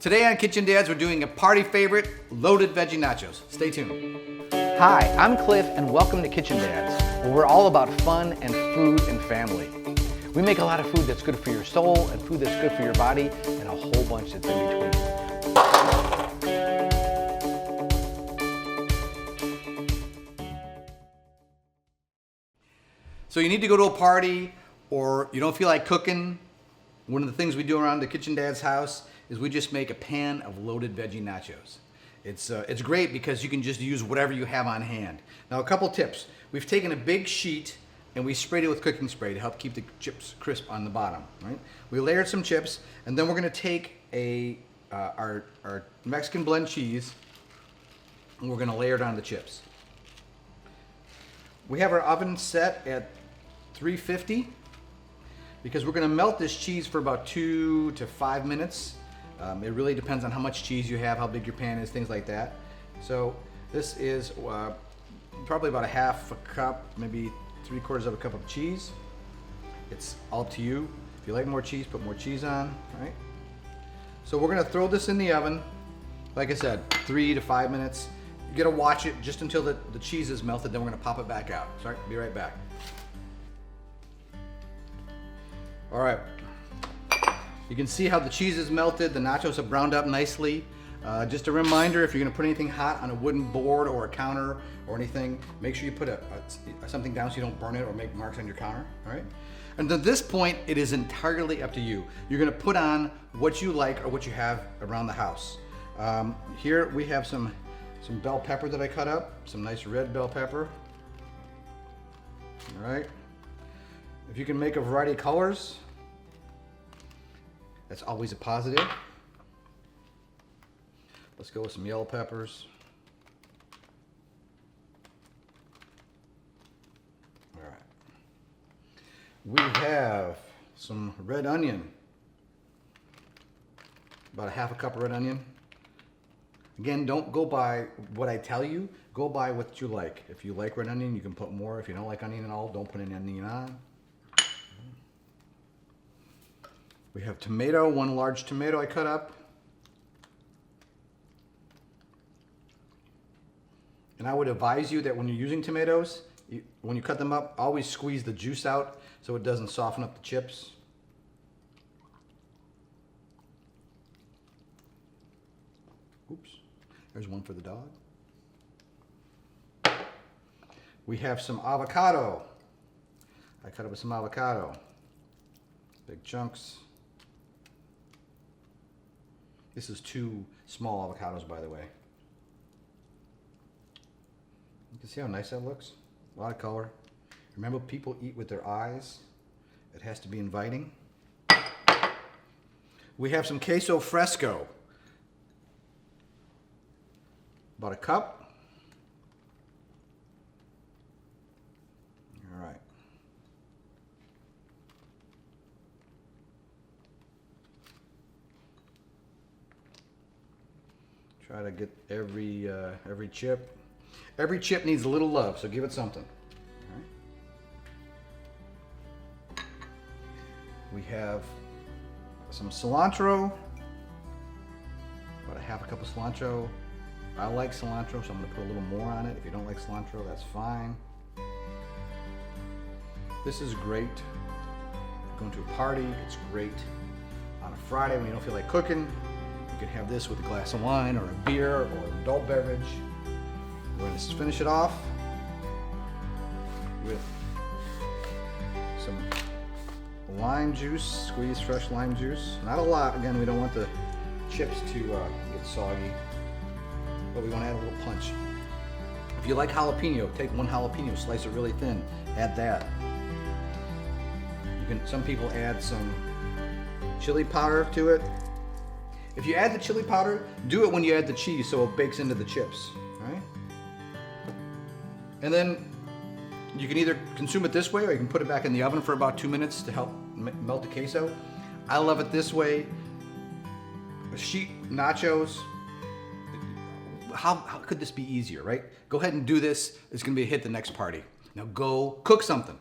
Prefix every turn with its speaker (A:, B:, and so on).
A: Today on Kitchen Dads, we're doing a party favorite, loaded veggie nachos. Stay tuned.
B: Hi, I'm Cliff and welcome to Kitchen Dads, where we're all about fun and food and family. We make a lot of food that's good for your soul and food that's good for your body and a whole bunch that's in between.
A: So you need to go to a party or you don't feel like cooking. One of the things we do around the Kitchen Dad's house is we just make a pan of loaded veggie nachos. It's great because you can just use whatever you have on hand. Now a couple tips. We've taken a big sheet and we sprayed it with cooking spray to help keep the chips crisp on the bottom, right? We layered some chips and then we're gonna take our Mexican blend cheese and we're gonna layer it on the chips. We have our oven set at 350 because we're gonna melt this cheese for about 2 to 5 minutes. It really depends on how much cheese you have, how big your pan is, things like that. So this is probably about a half a cup, maybe 3/4 of a cup of cheese. It's all up to you. If you like more cheese, put more cheese on, right? So we're gonna throw this in the oven, like I said, 3 to 5 minutes. You gotta watch it just until the cheese is melted, then we're gonna pop it back out. Sorry, be right back. All right. You can see how the cheese is melted, the nachos have browned up nicely. Just a reminder, if you're gonna put anything hot on a wooden board or a counter or anything, make sure you put something down so you don't burn it or make marks on your counter, all right? And at this point, it is entirely up to you. You're gonna put on what you like or what you have around the house. Here we have some bell pepper that I cut up, some nice red bell pepper, all right? If you can make a variety of colors, that's always a positive. Let's go with some yellow peppers. All right. We have some red onion. About a half a cup of red onion. Again, don't go by what I tell you. Go by what you like. If you like red onion, you can put more. If you don't like onion at all, don't put any onion on. We have tomato, 1 large tomato I cut up. And I would advise you that when you're using tomatoes, when you cut them up, always squeeze the juice out so it doesn't soften up the chips. Oops, there's one for the dog. We have some avocado. I cut up with some avocado. Big chunks. This is 2 small avocados, by the way. You can see how nice that looks? A lot of color. Remember, people eat with their eyes. It has to be inviting. We have some queso fresco. About a cup. All right. Try to get every chip. Every chip needs a little love, so give it something. All right. We have some cilantro. About a half a cup of cilantro. I like cilantro, so I'm going to put a little more on it. If you don't like cilantro, that's fine. This is great. Going to a party, it's great. On a Friday when you don't feel like cooking, you can have this with a glass of wine or a beer or an adult beverage. We're going to finish it off with some lime juice, squeezed fresh lime juice. Not a lot, again, we don't want the chips to get soggy, but we want to add a little punch. If you like jalapeno, take 1 jalapeno, slice it really thin, add that. Some people add some chili powder to it. If you add the chili powder, do it when you add the cheese so it bakes into the chips, right? And then you can either consume it this way or you can put it back in the oven for about 2 minutes to help melt the queso. I love it this way. Sheet nachos. How could this be easier, right? Go ahead and do this. It's gonna be a hit the next party. Now go cook something.